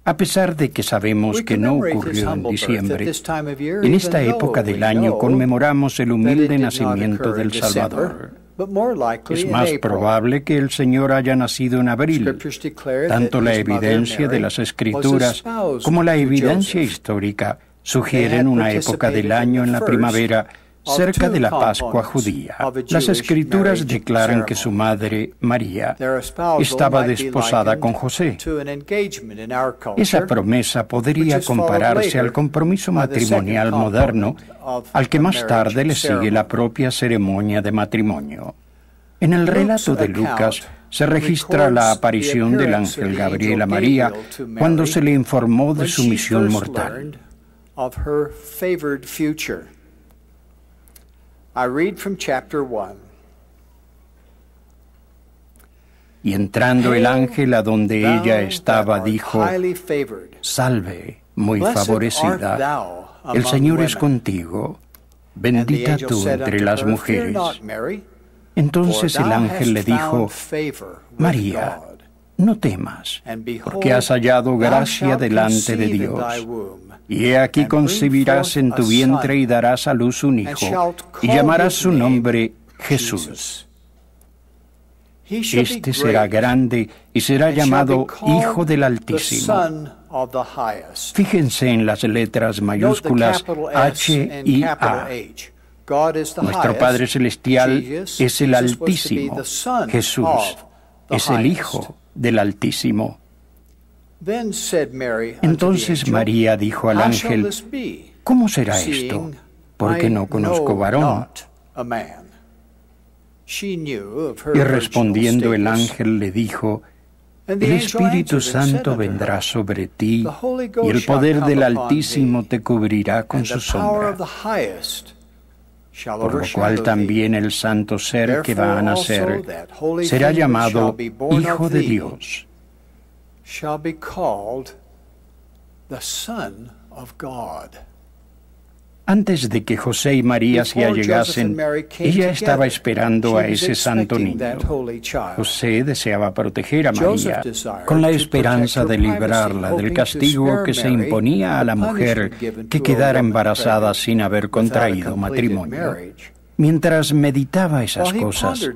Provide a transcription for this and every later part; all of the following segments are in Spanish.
A pesar de que sabemos que no ocurrió en diciembre, en esta época del año conmemoramos el humilde nacimiento del Salvador. Es más probable que el Señor haya nacido en abril. Tanto la evidencia de las Escrituras como la evidencia histórica sugieren una época del año en la primavera, cerca de la Pascua judía. Las Escrituras declaran que su madre, María, estaba desposada con José. Esa promesa podría compararse al compromiso matrimonial moderno, al que más tarde le sigue la propia ceremonia de matrimonio. En el relato de Lucas se registra la aparición del ángel Gabriel a María cuando se le informó de su misión mortal. Y entrando el ángel a donde ella estaba, dijo: Salve, muy favorecida, el Señor es contigo, bendita tú entre las mujeres. Entonces el ángel le dijo: María, no temas, porque has hallado gracia delante de Dios. Y he aquí concebirás en tu vientre y darás a luz un hijo, y llamarás su nombre Jesús. Este será grande y será llamado Hijo del Altísimo. Fíjense en las letras mayúsculas H y A. Nuestro Padre Celestial es el Altísimo. Jesús es el Hijo del Altísimo. Entonces María dijo al ángel: ¿Cómo será esto? Porque no conozco varón. Y respondiendo el ángel le dijo: El Espíritu Santo vendrá sobre ti, y el poder del Altísimo te cubrirá con su sombra. Por lo cual también el santo ser que va a nacer será llamado Hijo de Dios. Antes de que José y María se allegasen, ella estaba esperando a ese santo niño. José deseaba proteger a María con la esperanza de librarla del castigo que se imponía a la mujer que quedara embarazada sin haber contraído matrimonio. Mientras meditaba esas cosas,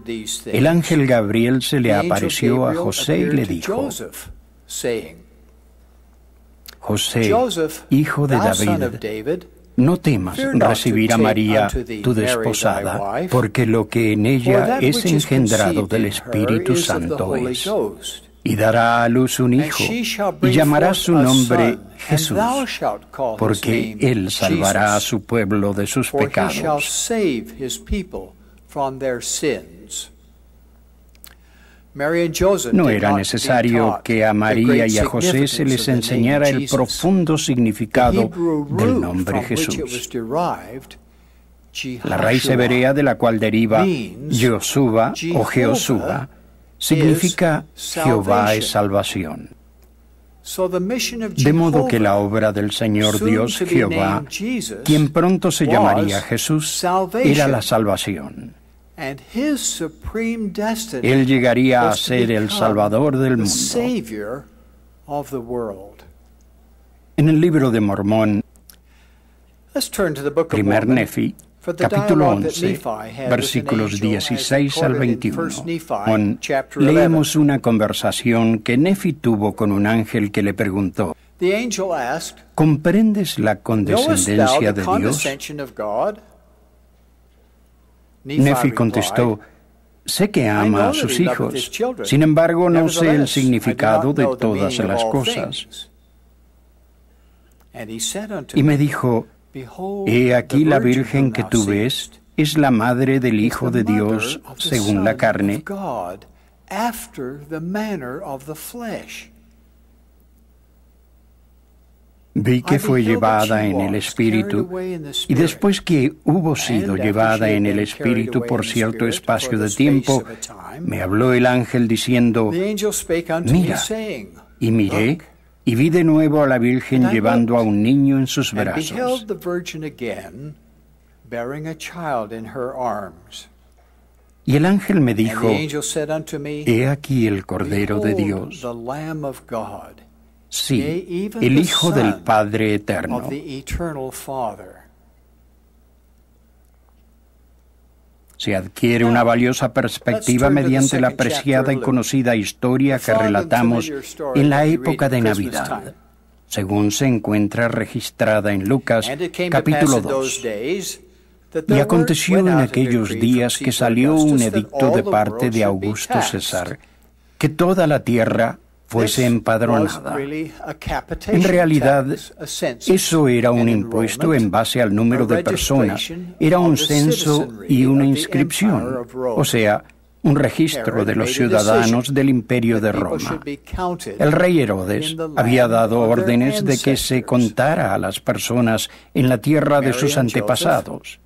el ángel Gabriel se le apareció a José y le dijo: José, hijo de David, no temas recibir a María, tu desposada, porque lo que en ella es engendrado del Espíritu Santo es. Y dará a luz un hijo, y llamará su nombre Jesús, porque Él salvará a su pueblo de sus pecados. No era necesario que a María y a José se les enseñara el profundo significado del nombre Jesús. La raíz hebrea de la cual deriva Yehoshua o Jehoshua significa Jehová es salvación. De modo que la obra del Señor Dios Jehová, quien pronto se llamaría Jesús, era la salvación. Él llegaría a ser el Salvador del mundo. En el libro de Mormón, primer Nefi, capítulo 11, versículos 16 al 21, leemos una conversación que Nefi tuvo con un ángel que le preguntó: ¿comprendes la condescendencia de Dios? Nefi contestó: sé que ama a sus hijos, sin embargo no sé el significado de todas las cosas. Y me dijo: he aquí la Virgen que tú ves es la madre del Hijo de Dios según la carne. Vi que fue llevada en el Espíritu, y después que hubo sido llevada en el Espíritu por cierto espacio de tiempo, me habló el ángel diciendo: mira. Y miré, y vi de nuevo a la Virgen llevando a un niño en sus brazos. Y el ángel me dijo: he aquí el Cordero de Dios. Sí, el Hijo del Padre Eterno. Se adquiere una valiosa perspectiva mediante la apreciada y conocida historia que relatamos en la época de Navidad, según se encuentra registrada en Lucas, capítulo 2. Y aconteció en aquellos días que salió un edicto de parte de Augusto César, que toda la tierra fuese empadronada. En realidad, eso era un impuesto en base al número de personas, era un censo y una inscripción, o sea, un registro de los ciudadanos del Imperio de Roma. El rey Herodes había dado órdenes de que se contara a las personas en la tierra de sus antepasados.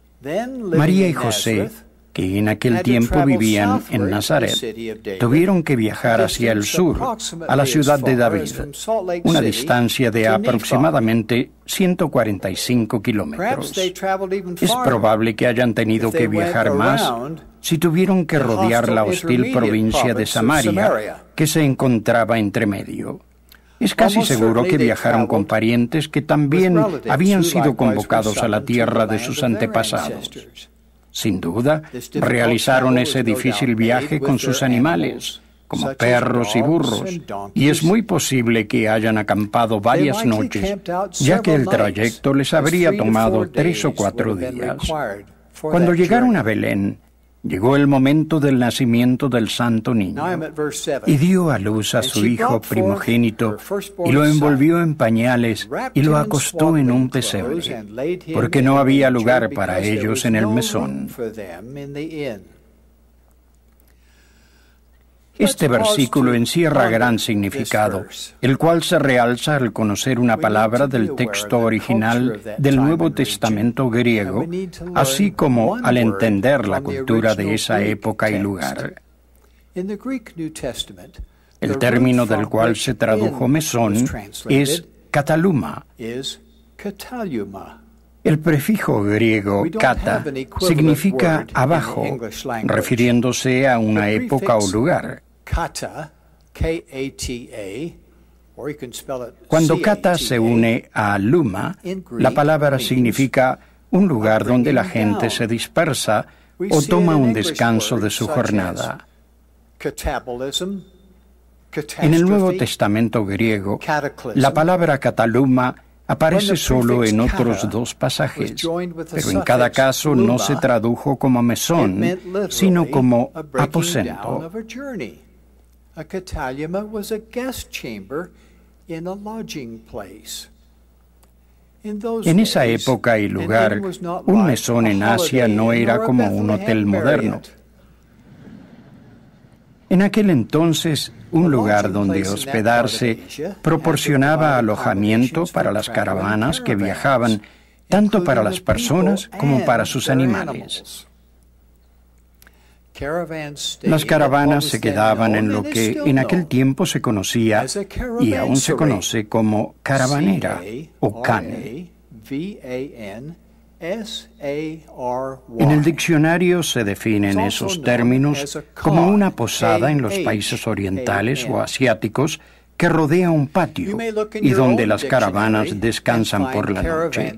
María y José, que en aquel tiempo vivían en Nazaret, tuvieron que viajar hacia el sur, a la ciudad de David, una distancia de aproximadamente 145 kilómetros. Es probable que hayan tenido que viajar más si tuvieron que rodear la hostil provincia de Samaria, que se encontraba entre medio. Es casi seguro que viajaron con parientes que también habían sido convocados a la tierra de sus antepasados. Sin duda, realizaron ese difícil viaje con sus animales, como perros y burros, y es muy posible que hayan acampado varias noches, ya que el trayecto les habría tomado 3 o 4 días. Cuando llegaron a Belén, llegó el momento del nacimiento del santo niño, y dio a luz a su hijo primogénito, y lo envolvió en pañales, y lo acostó en un pesebre, porque no había lugar para ellos en el mesón. Este versículo encierra gran significado, el cual se realza al conocer una palabra del texto original del Nuevo Testamento griego, así como al entender la cultura de esa época y lugar. El término del cual se tradujo mesón es kataluma. El prefijo griego kata significa abajo, refiriéndose a una época o lugar. Cuando kata se une a luma, la palabra significa un lugar donde la gente se dispersa o toma un descanso de su jornada. En el Nuevo Testamento griego, la palabra kataluma aparece solo en otros 2 pasajes, pero en cada caso no se tradujo como mesón, sino como aposento. En esa época y lugar, un mesón en Asia no era como un hotel moderno. En aquel entonces, un lugar donde hospedarse proporcionaba alojamiento para las caravanas que viajaban, tanto para las personas como para sus animales. Las caravanas se quedaban en lo que en aquel tiempo se conocía y aún se conoce como caravanera o khan. En el diccionario se definen esos términos como una posada en los países orientales o asiáticos que rodea un patio y donde las caravanas descansan por la noche.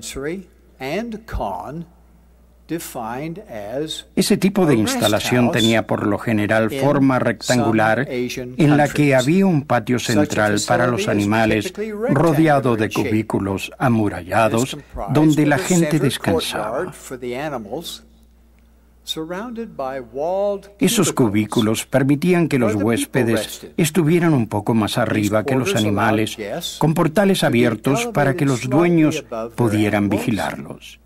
Ese tipo de instalación tenía por lo general forma rectangular en la que había un patio central para los animales rodeado de cubículos amurallados donde la gente descansaba. Esos cubículos permitían que los huéspedes estuvieran un poco más arriba que los animales, con portales abiertos para que los dueños pudieran vigilarlos.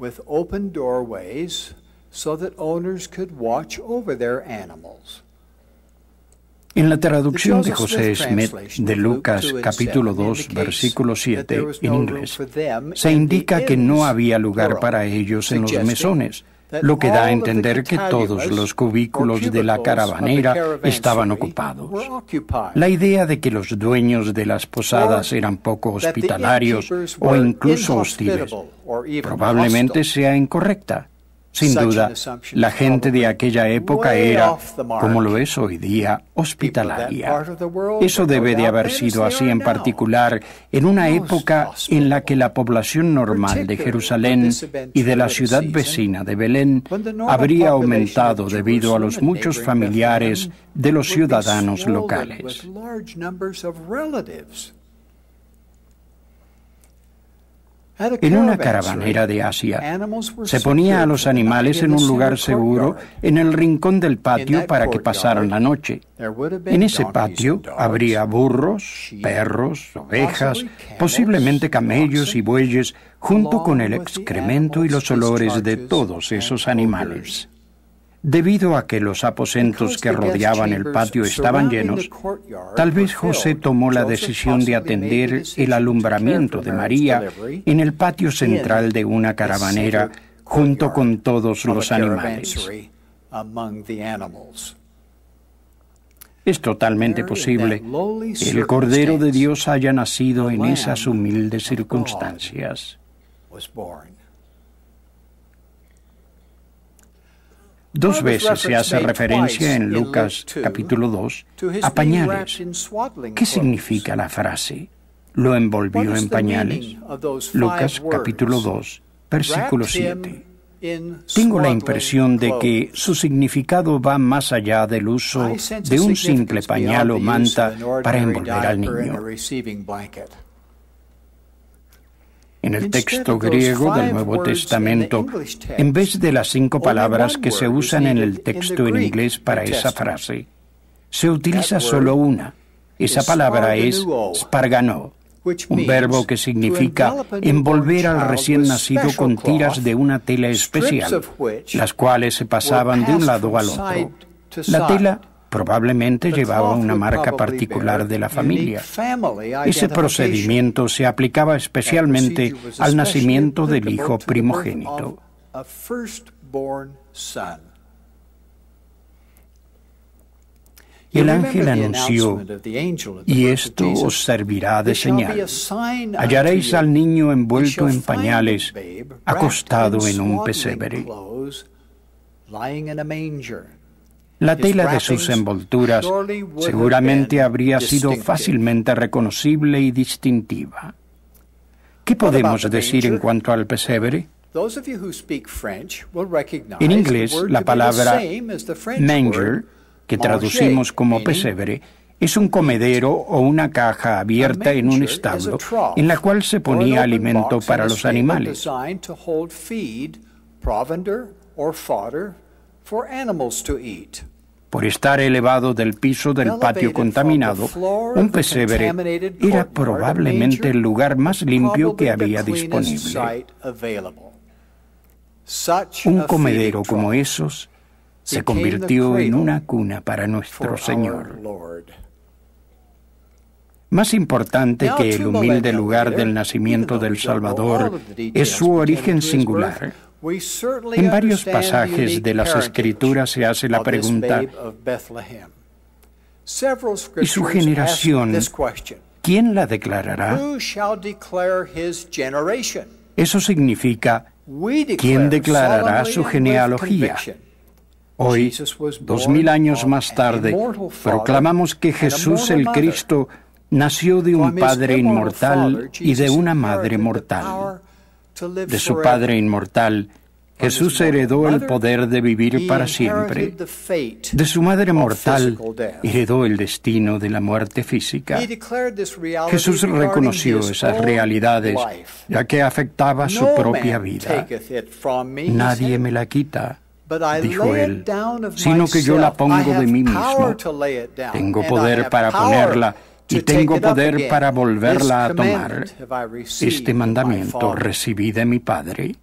En la traducción de José Smith de Lucas capítulo 2, versículo 7, en inglés, se indica que no había lugar para ellos en los mesones, lo que da a entender que todos los cubículos de la caravanera estaban ocupados. La idea de que los dueños de las posadas eran poco hospitalarios o incluso hostiles probablemente sea incorrecta. Sin duda, la gente de aquella época era, como lo es hoy día, hospitalaria. Eso debe de haber sido así en particular en una época en la que la población normal de Jerusalén y de la ciudad vecina de Belén habría aumentado debido a los muchos familiares de los ciudadanos locales. En una caravanera de Asia, se ponía a los animales en un lugar seguro en el rincón del patio para que pasaran la noche. En ese patio habría burros, perros, ovejas, posiblemente camellos y bueyes, junto con el excremento y los olores de todos esos animales. Debido a que los aposentos que rodeaban el patio estaban llenos, tal vez José tomó la decisión de atender el alumbramiento de María en el patio central de una caravanera junto con todos los animales. Es totalmente posible que el Cordero de Dios haya nacido en esas humildes circunstancias. Dos veces se hace referencia en Lucas capítulo 2 a pañales. ¿Qué significa la frase? ¿Lo envolvió en pañales? Lucas capítulo 2, versículo 7. Tengo la impresión de que su significado va más allá del uso de un simple pañal o manta para envolver al niño. En el texto griego del Nuevo Testamento, en vez de las 5 palabras que se usan en el texto en inglés para esa frase, se utiliza solo una. Esa palabra es spargano, un verbo que significa envolver al recién nacido con tiras de una tela especial, las cuales se pasaban de un lado al otro. La tela probablemente llevaba una marca particular de la familia. Ese procedimiento se aplicaba especialmente al nacimiento del hijo primogénito. El ángel anunció, y esto os servirá de señal. Hallaréis al niño envuelto en pañales, acostado en un pesebre. La tela de sus envolturas seguramente habría sido fácilmente reconocible y distintiva. ¿Qué podemos decir en cuanto al pesebre? En inglés, la palabra manger, que traducimos como pesebre, es un comedero o una caja abierta en un establo en la cual se ponía alimento para los animales. Por estar elevado del piso del patio contaminado, un pesebre era probablemente el lugar más limpio que había disponible. Un comedero como esos se convirtió en una cuna para nuestro Señor. Más importante que el humilde lugar del nacimiento del Salvador es su origen singular. En varios pasajes de las Escrituras se hace la pregunta, ¿y su generación, quién la declarará? Eso significa, ¿quién declarará su genealogía? Hoy, 2000 años más tarde, proclamamos que Jesús el Cristo nació de un Padre inmortal y de una Madre mortal. De su Padre inmortal, Jesús heredó el poder de vivir para siempre. De su Madre mortal, heredó el destino de la muerte física. Jesús reconoció esas realidades, ya que afectaba su propia vida. Nadie me la quita, dijo él, sino que yo la pongo de mí mismo. Tengo poder para ponerla y tengo poder para volverla a tomar. Este mandamiento recibí de mi Padre.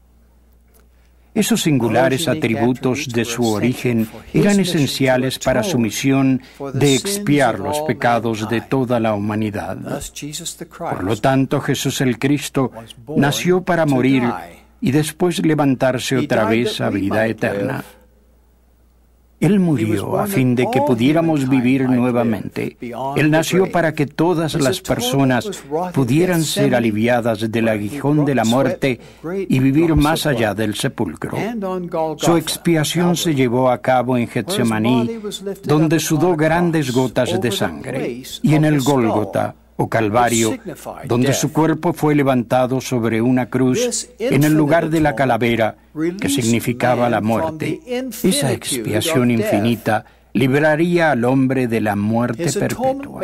Esos singulares atributos de su origen eran esenciales para su misión de expiar los pecados de toda la humanidad. Por lo tanto, Jesús el Cristo nació para morir y después levantarse otra vez a vida eterna. Él murió a fin de que pudiéramos vivir nuevamente. Él nació para que todas las personas pudieran ser aliviadas del aguijón de la muerte y vivir más allá del sepulcro. Su expiación se llevó a cabo en Getsemaní, donde sudó grandes gotas de sangre, y en el Gólgota, o Calvario, donde su cuerpo fue levantado sobre una cruz en el lugar de la calavera, que significaba la muerte. Esa expiación infinita libraría al hombre de la muerte perpetua.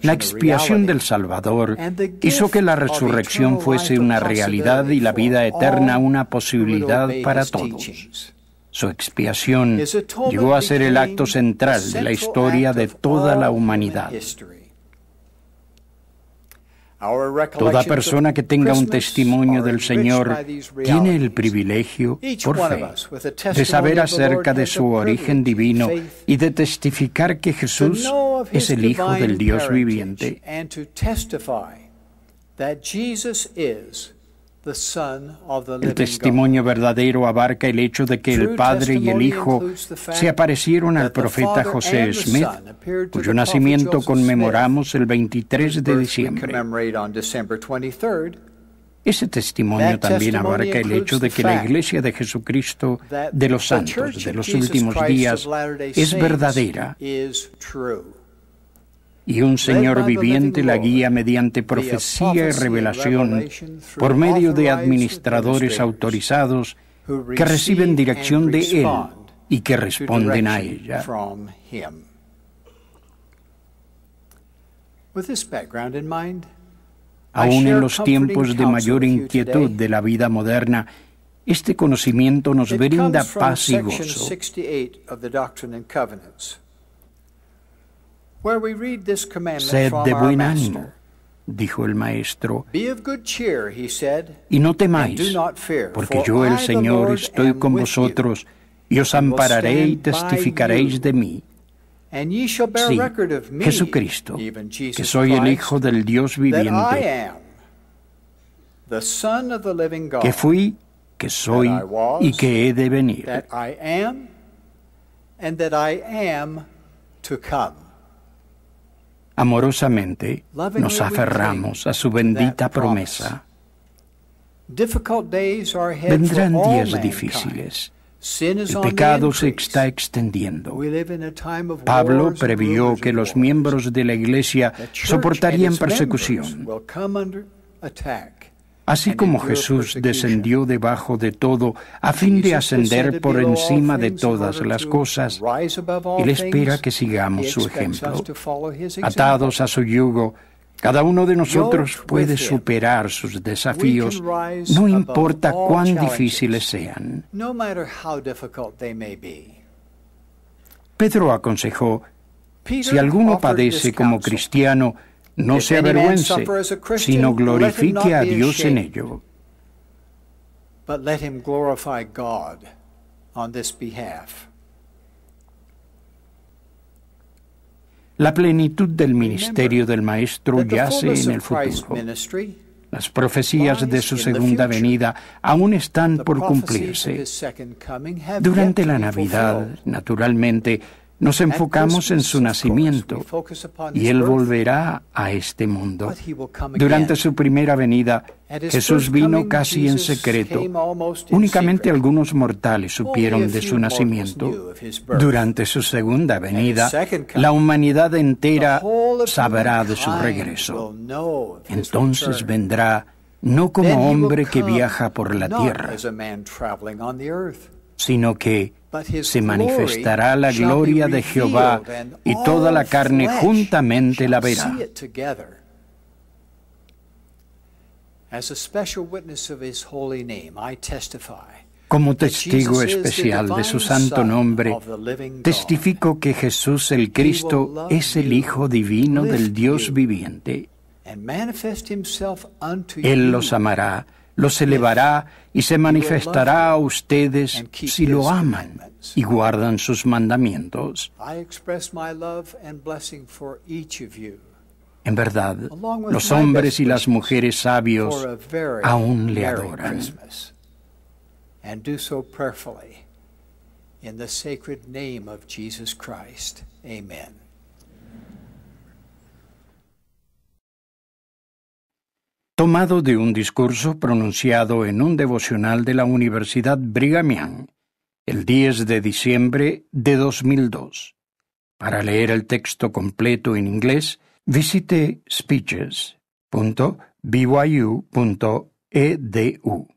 La expiación del Salvador hizo que la resurrección fuese una realidad y la vida eterna una posibilidad para todos. Su expiación llegó a ser el acto central de la historia de toda la humanidad. Toda persona que tenga un testimonio del Señor tiene el privilegio, por fe, de saber acerca de su origen divino y de testificar que Jesús es el Hijo del Dios viviente. El testimonio verdadero abarca el hecho de que el Padre y el Hijo se aparecieron al profeta José Smith, cuyo nacimiento conmemoramos el 23 de diciembre. Ese testimonio también abarca el hecho de que la Iglesia de Jesucristo de los Santos de los Últimos Días es verdadera, y un Señor viviente la guía mediante profecía y revelación por medio de administradores autorizados que reciben dirección de Él y que responden a ella. Aún en los tiempos de mayor inquietud de la vida moderna, este conocimiento nos brinda paz y gozo. Sed de buen ánimo, dijo el Maestro, y no temáis, porque yo, el Señor, estoy con vosotros, y os ampararé y testificaréis de mí. Sí, Jesucristo, que soy el Hijo del Dios viviente, que fui, que soy y que he de venir. Amorosamente nos aferramos a su bendita promesa. Vendrán días difíciles. El pecado se está extendiendo. Pablo previó que los miembros de la Iglesia soportarían persecución. Así como Jesús descendió debajo de todo a fin de ascender por encima de todas las cosas, Él espera que sigamos su ejemplo. Atados a su yugo, cada uno de nosotros puede superar sus desafíos, no importa cuán difíciles sean. Pedro aconsejó: si alguno padece como cristiano, no se avergüence, sino glorifique a Dios en ello. La plenitud del ministerio del Maestro yace en el futuro. Las profecías de su segunda venida aún están por cumplirse. Durante la Navidad, naturalmente, nos enfocamos en su nacimiento y Él volverá a este mundo. Durante su primera venida, Jesús vino casi en secreto. Únicamente algunos mortales supieron de su nacimiento. Durante su segunda venida, la humanidad entera sabrá de su regreso. Entonces vendrá no como hombre que viaja por la tierra, sino que se manifestará la gloria de Jehová y toda la carne juntamente la verá. Como testigo especial de su santo nombre, testifico que Jesús el Cristo es el Hijo divino del Dios viviente. Él los amará, los elevará y se manifestará a ustedes si lo aman y guardan sus mandamientos. En verdad, los hombres y las mujeres sabios aún le adoran. In the sacred name of Jesus Christ. Amen. Tomado de un discurso pronunciado en un devocional de la Universidad Brigham Young, el 10 de diciembre de 2002. Para leer el texto completo en inglés, visite speeches.byu.edu.